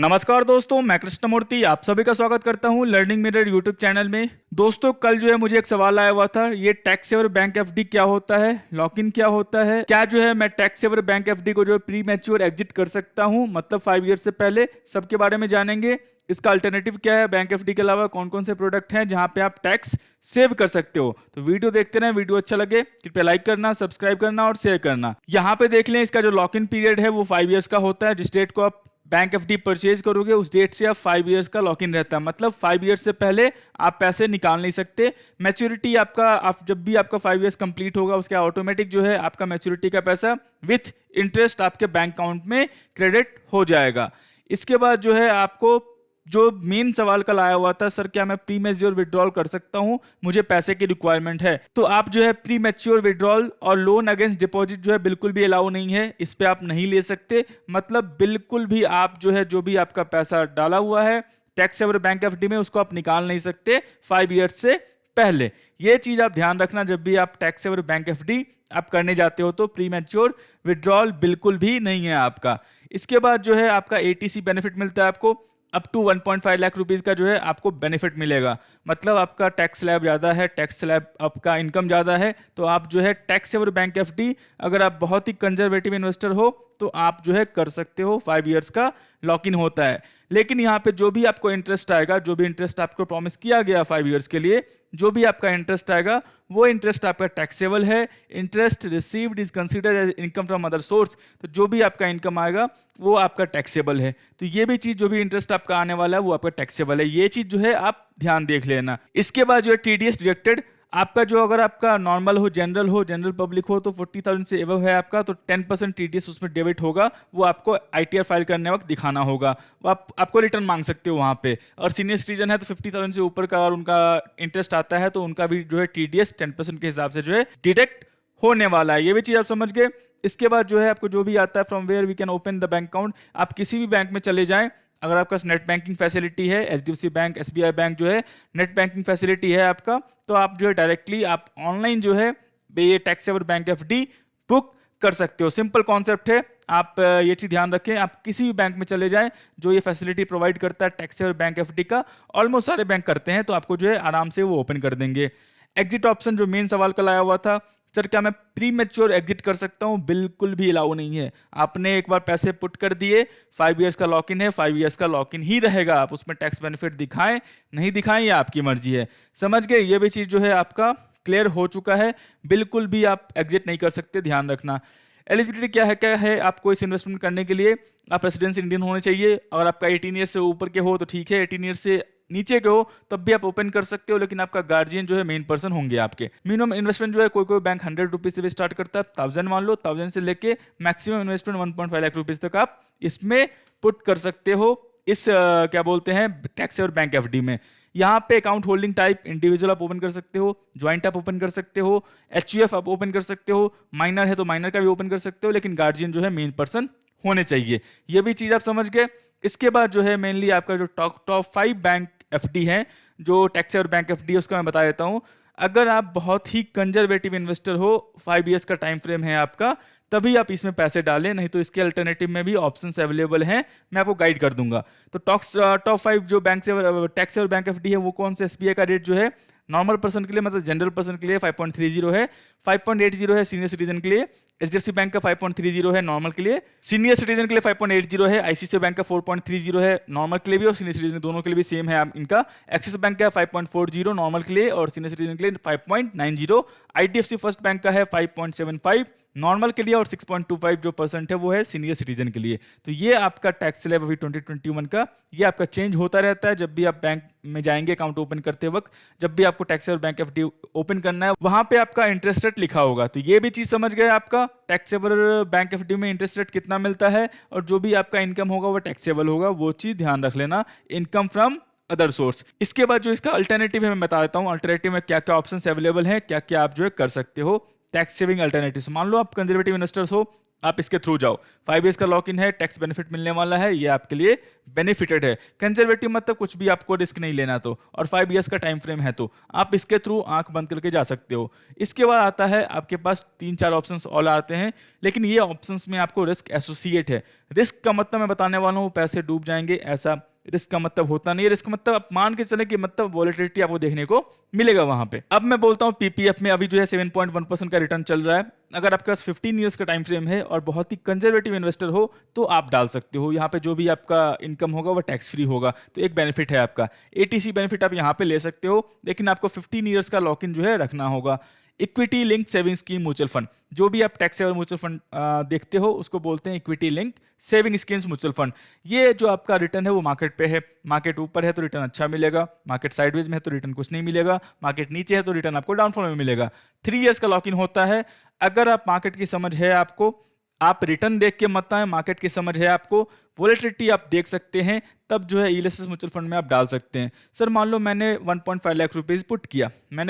नमस्कार दोस्तों, मैं कृष्णमूर्ति आप सभी का स्वागत करता हूं लर्निंग मिरर यूट्यूब चैनल में। दोस्तों, कल जो है मुझे एक सवाल आया हुआ था, ये टैक्स सेवर बैंक एफडी क्या होता है, लॉक इन क्या होता है, क्या जो है मैं टैक्स सेवर बैंक एफडी को जो है प्री मैच्योर एग्जिट कर सकता हूं, मतलब 5 ईयर से पहले। सबके बारे में जानेंगे। इसका अल्टरनेटिव क्या है, बैंक एफडी के अलावा कौन कौन से प्रोडक्ट हैं जहां पे आप टैक्स सेव कर सकते हो। तो वीडियो देखते रहें, वीडियो अच्छा लगे कृपया लाइक करना, सब्सक्राइब करना और शेयर करना। यहाँ पे देख लें, इसका जो लॉक इन पीरियड है वो 5 ईयर्स का होता है। जिस डेट को आप बैंक एफडी परचेज करोगे उस डेट से आप 5 ईयर्स का लॉक इन रहता है, मतलब 5 ईयर्स से पहले आप पैसे निकाल नहीं सकते। मैच्योरिटी आपका जब भी आपका 5 ईयर्स कंप्लीट होगा उसके ऑटोमेटिक जो है आपका मैच्योरिटी का पैसा विथ इंटरेस्ट आपके बैंक अकाउंट में क्रेडिट हो जाएगा। इसके बाद जो है आपको जो मेन सवाल कल आया हुआ था, सर क्या मैं प्री मैच्योर विड्रॉल कर सकता हूं, मुझे पैसे की रिक्वायरमेंट है। तो आप जो है प्री मैच्योर विड्रॉल और लोन अगेंस्ट डिपॉजिट जो है बिल्कुल भी अलाउ नहीं है, इस पे आप नहीं ले सकते। मतलब बिल्कुल भी आप जो है जो भी आपका पैसा डाला हुआ है टैक्स सेवर बैंक एफडी में उसको आप निकाल नहीं सकते 5 ईयर्स से पहले। ये चीज आप ध्यान रखना, जब भी आप टैक्स सेवर बैंक एफडी आप करने जाते हो तो प्री मैच्योर विड्रॉल बिल्कुल भी नहीं है आपका। इसके बाद जो है आपका एटीसी बेनिफिट मिलता है आपको, अप टू 1.5 लाख रुपीज का जो है आपको बेनिफिट मिलेगा। मतलब आपका टैक्स स्लैब ज्यादा है, टैक्स स्लैब आपका इनकम ज्यादा है, तो आप जो है टैक्स सेवर बैंक एफडी अगर आप बहुत ही कंजर्वेटिव इन्वेस्टर हो तो आप जो है कर सकते हो। 5 ईयर्स का लॉक इन होता है। लेकिन यहाँ पे जो भी आपको इंटरेस्ट आएगा, जो भी इंटरेस्ट आपको प्रॉमिस किया गया 5 ईयर्स के लिए, जो भी आपका इंटरेस्ट आएगा वो इंटरेस्ट आपका टैक्सेबल है। Interest received is considered as income from other source, तो जो भी आपका इनकम आएगा वो आपका टैक्सेबल है। तो ये भी चीज, जो भी इंटरेस्ट आपका आने वाला है वो आपका टैक्सेबल है। ये चीज जो है आप ध्यान देख लेना। इसके बाद जो है टीडीएस डिडक्टेड आपका जो, अगर आपका नॉर्मल हो, जनरल पब्लिक हो तो 40,000 से एबव है आपका, तो 10% टीडीएस उसमें डेबिट होगा। वो आपको आईटीआर फाइल करने वक्त दिखाना होगा, वो आपको रिटर्न मांग सकते हो वहाँ पे। और सीनियर सिटीजन है तो 50,000 से ऊपर का और उनका इंटरेस्ट आता है तो उनका भी जो है टीडीएस 10% के हिसाब से जो है डिडक्ट होने वाला है। ये भी चीज आप समझ गए। इसके बाद जो है आपको जो भी आता है, from where we can open the bank account, आप किसी भी बैंक में चले जाएं। अगर आपका नेट बैंकिंग फैसिलिटी है, एचडीएफसी बैंक, एसबीआई बैंक जो है नेट बैंकिंग फैसिलिटी है आपका, तो आप जो है डायरेक्टली आप ऑनलाइन जो है ये tax saver bank FD book कर सकते हो। सिंपल कॉन्सेप्ट है। आप ये चीज ध्यान रखें, आप किसी भी बैंक में चले जाएं जो ये फैसिलिटी प्रोवाइड करता है टैक्स सेवर बैंक एफडी का, ऑलमोस्ट सारे बैंक करते हैं, तो आपको जो है आराम से वो ओपन कर देंगे। एग्जिट ऑप्शन, जो मेन सवाल कल आया हुआ था, सर क्या मैं प्री मैच्योर एग्जिट कर सकता हूं, बिल्कुल भी अलाउ नहीं है। आपने एक बार पैसे पुट कर दिए, 5 ईयर्स का लॉक इन है, 5 ईयर्स का लॉक इन ही रहेगा। आप उसमें टैक्स बेनिफिट दिखाएं नहीं दिखाएं, ये आपकी मर्जी है। समझ गए। ये भी चीज जो है आपका क्लियर हो चुका है। बिल्कुल भी आप एग्जिट नहीं कर सकते, ध्यान रखना। एलिजिबिलिटी क्या है आपको इस इन्वेस्टमेंट करने के लिए, आप रेसिडेंस इंडियन होने चाहिए। अगर आपका 18 ईयर से ऊपर के हो तो ठीक है, 18 ईयर से नीचे के हो तब भी आप ओपन कर सकते हो, लेकिन आपका गार्जियन जो है मेन पर्सन होंगे आपके। मिनिमम इन्वेस्टमेंट जो है कोई बैंक 100 रुपीज से भी स्टार्ट करता है, 1000 मान लो, 1000 से लेके मैक्सिमम इन्वेस्टमेंट 1.5 लाख रुपीज तक आप इसमें पुट कर सकते हो। इस क्या बोलते हैं टैक्स और बैंक एफडी में। यहाँ पे अकाउंट होल्डिंग टाइप इंडिविजुअल आप ओपन कर सकते हो, ज्वाइंट आप ओपन कर सकते हो, एचयूएफ आप ओपन कर सकते हो, माइनर है तो माइनर का भी ओपन कर सकते हो, लेकिन गार्जियन जो है मेन पर्सन होने चाहिए। ये भी चीज आप समझ गए। इसके बाद जो है मेनली आपका जो टॉप 5 बैंक एफडी है, जो टैक्स और बैंक एफडी है, उसका मैं बता देता हूं। अगर आप बहुत ही कंजर्वेटिव इन्वेस्टर हो, 5 ईयर्स का टाइम फ्रेम है आपका, तभी आप इसमें पैसे डालें, नहीं तो इसके अल्टरनेटिव में भी ऑप्शंस अवेलेबल हैं, मैं आपको गाइड कर दूंगा। तो टॉप 5 जो बैंक से टैक्स और बैंक एफडी है वो कौन से, एसबीआई का रेट जो है नॉर्मल पर्सन के लिए, मतलब जनरल पर्सन के लिए 5.30 है, 5.80 है सीनियर सिटीजन के लिए। एचडीएफसी बैंक का 5.30 है नॉर्मल के लिए, सीनियर सिटीजन के लिए 5.80 है। आईसीआईसीआई बैंक का 4.30 है नॉर्मल के लिए भी और सीनियर सिटीजन दोनों के लिए भी सेम है इनका। एक्सिस बैंक का 5.40 नॉर्मल के लिए और सीनियर सिटीजन के लिए 5.90। आईडीएफसी फर्स्ट बैंक का है 5.75 नॉर्मल के लिए और 6.25 जो परसेंट है वो है सीनियर सिटीजन के लिए। तो ये आपका टैक्स स्लैब अभी 2021 का ये आपका चेंज होता रहता है। जब भी आप बैंक में जाएंगे अकाउंट ओपन करते वक्त, जब भी आपको टैक्स और बैंक एफडी ओपन करना है, वहां पे आपका इंटरेस्ट रेट लिखा होगा। तो ये भी चीज समझ गए, आपका टैक्सेबल बैंक एफडी में इंटरेस्ट रेट कितना मिलता है और जो भी आपका इनकम होगा वो टैक्सेबल होगा, वो चीज ध्यान रख लेना। Income from other source. इसके बाद जो इसका अल्टरनेटिव है मैं बता देता हूँ, अल्टरनेटिव में क्या क्या ऑप्शंस अवेलेबल हैं, क्या क्या आप जो है कर सकते हो टैक्स सेविंग अल्टरनेटिव। मान लो आप कंजर्वेटिव इन्वेस्टर्स हो, आप इसके थ्रू जाओ, 5 ईयर्स का लॉक इन है, टैक्स बेनिफिट मिलने वाला है, ये आपके लिए बेनिफिटेड है। कंजर्वेटिव मतलब कुछ भी आपको रिस्क नहीं लेना तो, और 5 ईयर्स का टाइम फ्रेम है तो आप इसके थ्रू आंख बंद करके जा सकते हो। इसके बाद आता है आपके पास 3-4 ऑप्शंस और आते हैं, लेकिन ये ऑप्शंस में आपको रिस्क एसोसिएट है। रिस्क का मतलब मैं बताने वाला हूँ पैसे डूब जाएंगे, ऐसा रिस्क का मतलब होता नहीं है। रिस्क मतलब आप मान के चले कि मतलब वॉलेटिलिटी आपको देखने को मिलेगा वहां पे। अब मैं बोलता हूँ पीपीएफ में अभी जो है 7.1% का रिटर्न चल रहा है। अगर आपके पास 15 ईयर्स का टाइम फ्रेम है और बहुत ही कंजर्वेटिव इन्वेस्टर हो तो आप डाल सकते हो। यहाँ पे जो भी आपका इनकम होगा वो टैक्स फ्री होगा, तो एक बेनिफिट है आपका। एटीसी बेनिफिट आप यहाँ पे ले सकते हो, लेकिन आपको 15 ईयर्स का लॉक इन जो है रखना होगा। Equity link saving scheme mutual fund, जो भी आप टैक्स सेवर म्यूचुअल फंड देखते हो उसको बोलते हैं equity link saving schemes mutual fund. ये जो आपका रिटर्न है वो मार्केट पे है। मार्केट ऊपर है तो रिटर्न अच्छा मिलेगा, मार्केट साइडवेज में है तो रिटर्न कुछ नहीं मिलेगा, मार्केट नीचे है तो रिटर्न आपको डाउनफॉल में मिलेगा। 3 ईयर्स का लॉक इन होता है। अगर आप मार्केट की समझ है आपको, आप रिटर्न देख के मत आए, मार्केट की समझ है आपको, वोलेटिलिटी आप देख सकते हैं, तब जो है ईएलएसएस म्यूचुअल फंड में आप डाल सकते हैं। सर मान लो मैंने 1.5 लाख रुपीज पुट किया, मैं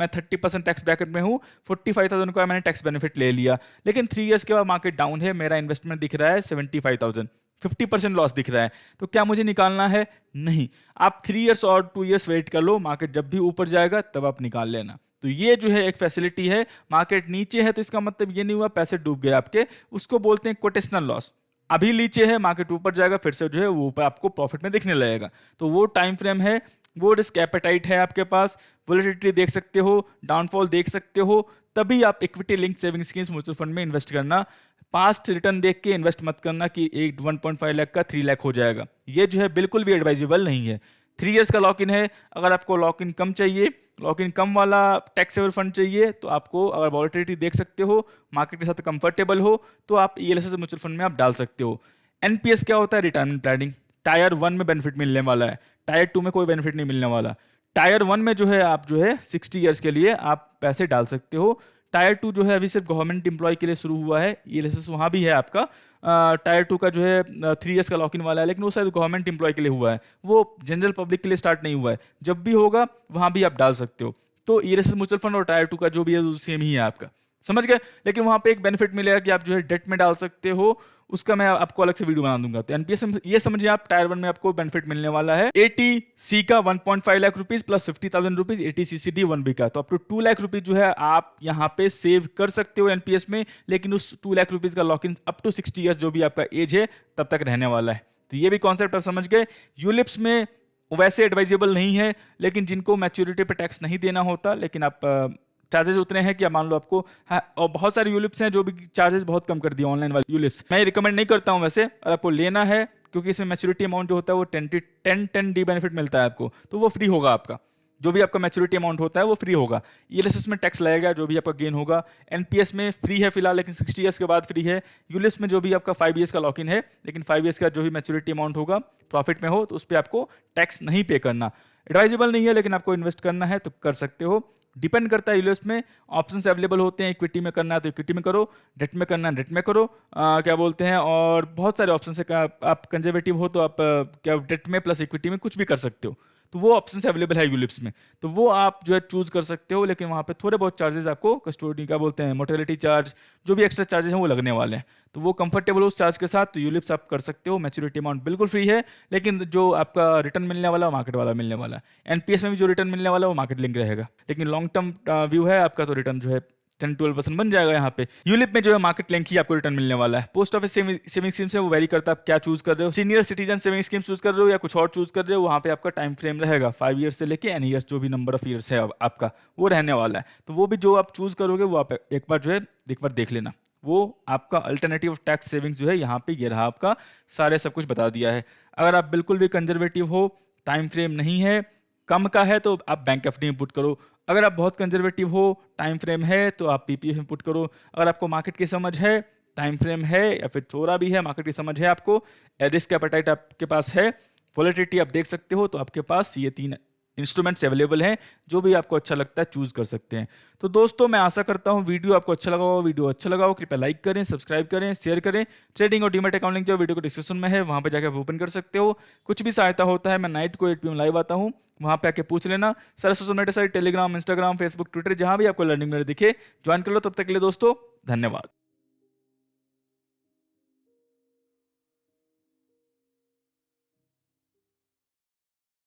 30% टैक्स ब्रैकेट में हूँ, 45,000 का मैंने टैक्स बेनिफिट ले लिया, लेकिन 3 ईयर्स के बाद मार्केट डाउन है, मेरा इन्वेस्टमेंट दिख रहा है 75,000, 50% लॉस दिख रहा है, तो क्या मुझे निकालना है? नहीं, आप 3 ईयर्स और 2 ईयर्स वेट कर लो, मार्केट जब भी ऊपर जाएगा तब आप निकाल लेना। तो ये जो है एक फैसिलिटी है। मार्केट नीचे है तो इसका मतलब ये नहीं हुआ पैसे डूब गए आपके, उसको बोलते हैं कोटेशनल लॉस। अभी नीचे है, मार्केट ऊपर जाएगा, फिर से जो है वो ऊपर आपको प्रॉफिट में दिखने लगेगा, तो वो टाइम फ्रेम है, वो रिस्क एपेटाइट है आपके पास, वोलेटिलिटी देख सकते हो, डाउनफॉल देख सकते हो, तभी आप equity link saving schemes mutual fund में इन्वेस्ट करना। पास्ट रिटर्न देख के इन्वेस्ट मत करना कि एक 1.5 लाख का 3 लाख हो जाएगा, ये जो है बिल्कुल भी एडवाइजेबल नहीं है। 3 ईयर्स का लॉक इन है। अगर आपको लॉक इन कम चाहिए, लॉक इन कम वाला टैक्स सेवर फंड चाहिए, तो आपको अगर वॉलेटिलिटी देख सकते हो, मार्केट के साथ कंफर्टेबल हो, तो आप ईएलएसएस म्यूचुअल फंड में आप डाल सकते हो। एनपीएस क्या होता है? Retirement planning. टायर 1 में बेनिफिट मिलने वाला है, टायर 2 में कोई बेनिफिट नहीं मिलने वाला। टायर 1 में जो है आप जो है 60 ईयर्स के लिए आप पैसे डाल सकते हो। टायर 2 जो है अभी सिर्फ गवर्नमेंट एम्प्लॉय के लिए शुरू हुआ है, ईएलएसएस वहाँ भी है आपका। टायर 2 का जो है 3 ईयर्स का लॉक इन वाला है, लेकिन वो शायद गवर्नमेंट एम्प्लॉय के लिए हुआ है, वो जनरल पब्लिक के लिए स्टार्ट नहीं हुआ है। जब भी होगा वहाँ भी आप डाल सकते हो। तो ईएलएसएस म्यूचुअल फंड और टायर 2 का जो भी है सेम ही है आपका, समझ गए? लेकिन वहाँ पे एक बेनिफिट मिलेगा कि आप जो है डेट में डाल सकते हो, उसका मैं आपको अलग से वीडियो बना दूंगा। तो एनपीएस में ये समझिए आप, टायर 1 में आपको बेनिफिट मिलने वाला है एटीसी का 1.5 लाख रुपीज प्लस 50,000 रुपीज एटीसीसीडी 1 बी का, तो अप टू 2 लाख रुपीज जो है आप यहाँ पे सेव कर सकते हो एनपीएस में। लेकिन उस 2 लाख रुपीज का lock in up to 60 years जो भी आपका एज है तब तक रहने वाला है। तो ये भी कॉन्सेप्ट आप समझ गए। यूलिप्स में वैसे एडवाइजेबल नहीं है, लेकिन जिनको मैच्योरिटी पे टैक्स नहीं देना होता, लेकिन आप चार्जेस उतने हैं कि मान लो आपको, हाँ, और बहुत सारे यूलिप्स हैं जो भी चार्जेस बहुत कम कर दिए ऑनलाइन वाले यूलिप्स। मैं रिकमेंड नहीं करता हूं वैसे, अगर आपको लेना है, क्योंकि इसमें मैच्योरिटी अमाउंट जो होता है वो 10 डी बेनिफिट मिलता है आपको, तो वो फ्री होगा आपका। जो भी आपका मैच्योरिटी अमाउंट होता है वो फ्री होगा। ईएलएसएस में टैक्स लगेगा जो भी आपका गेन होगा। एनपीएस में फ्री है फिलहाल, लेकिन 60 ईयर्स के बाद फ्री है। यूलिप्स में जो भी आपका 5 ईयर्स का लॉक इन है, लेकिन 5 ईयर्स का जो भी मैच्योरिटी अमाउंट होगा प्रॉफिट में हो तो उस पर आपको टैक्स नहीं पे करना। एडवाइजेबल नहीं है, लेकिन आपको इन्वेस्ट करना है तो कर सकते हो। डिपेंड करता है, यूएस में ऑप्शंस अवेलेबल होते हैं, इक्विटी में करना है तो इक्विटी में करो, डेट में करना है डेट में करो, क्या बोलते हैं, और बहुत सारे ऑप्शन है। आप कंजर्वेटिव हो तो आप क्या डेट में प्लस इक्विटी में कुछ भी कर सकते हो, तो वो ऑप्शन अवेलेबल है यूलिप्स में, तो वो आप जो है चूज कर सकते हो। लेकिन वहाँ पे थोड़े बहुत चार्जेस आपको कस्टोडी का बोलते हैं, मोर्टेलिटी चार्ज, जो भी एक्स्ट्रा चार्जेस हैं वो लगने वाले हैं, तो वो कंफर्टेबल हो उस चार्ज के साथ, तो यूलिप्स आप कर सकते हो। मैच्योरिटी अमाउंट बिल्कुल फ्री है, लेकिन जो आपका रिटर्न मिलने वाला है मार्केट वाला मिलने वाला है। एनपीएस में भी जो रिटर्न मिलने वाला है वो मार्केट लिंक रहेगा, लेकिन लॉन्ग टर्म व्यू है आपका, तो रिटर्न जो है 10-12% बन जाएगा यहाँ पे। यूलिप में जो है मार्केट लिंक ही आपको रिटर्न मिलने वाला है। पोस्ट ऑफिस सेविंग स्कीम से वो वेरी करता है आप क्या चूज कर रहे हो, senior citizen saving scheme choose कर रहे हो या कुछ और चूज कर रहे हो, वहाँ पे आपका टाइम फ्रेम रहेगा 5 ईयर्स से लेके एन ईयर्स, जो भी नंबर ऑफ ईयर्स है आपका वो रहने वाला है। तो वो भी जो आप चूज करोगे वो आप एक बार जो है एक बार देख लेना। वो आपका अल्टरनेटिव टैक्स सेविंग्स जो है यहाँ पे ये रहा आपका, सारे सब कुछ बता दिया है। अगर आप बिल्कुल भी कंजर्वेटिव हो, टाइम फ्रेम नहीं है, कम का है, तो आप बैंक एफडी में पुट करो। अगर आप बहुत कंजर्वेटिव हो, टाइम फ्रेम है, तो आप पीपीएफ में पुट करो। अगर आपको मार्केट की समझ है, टाइम फ्रेम है या फिर चोरा भी है, मार्केट की समझ है आपको, रिस्क एपेटाइट आपके पास है, वोलेटिलिटी आप देख सकते हो, तो आपके पास ये 3 इंस्ट्रूमेंट्स अवेलेबल हैं। जो भी आपको अच्छा लगता है चूज कर सकते हैं। तो दोस्तों मैं आशा करता हूं वीडियो आपको अच्छा लगा हो। वीडियो अच्छा लगा हो कृपया लाइक करें, सब्सक्राइब करें, शेयर करें। ट्रेडिंग और डीमैट अकाउंट लिंक जो वीडियो को डिस्क्रिप्शन में है, वहां पे जाकर ओपन कर सकते हो। कुछ भी सहायता होता है, मैं नाइट को 8 PM लाइव आता हूँ, वहां पे आके पूछ लेना। सारे social media site Telegram, Instagram, Facebook, Twitter, जहां भी आपको लर्निंग मेरे दिखे ज्वाइन कर लो। तब तक के लिए दोस्तों धन्यवाद।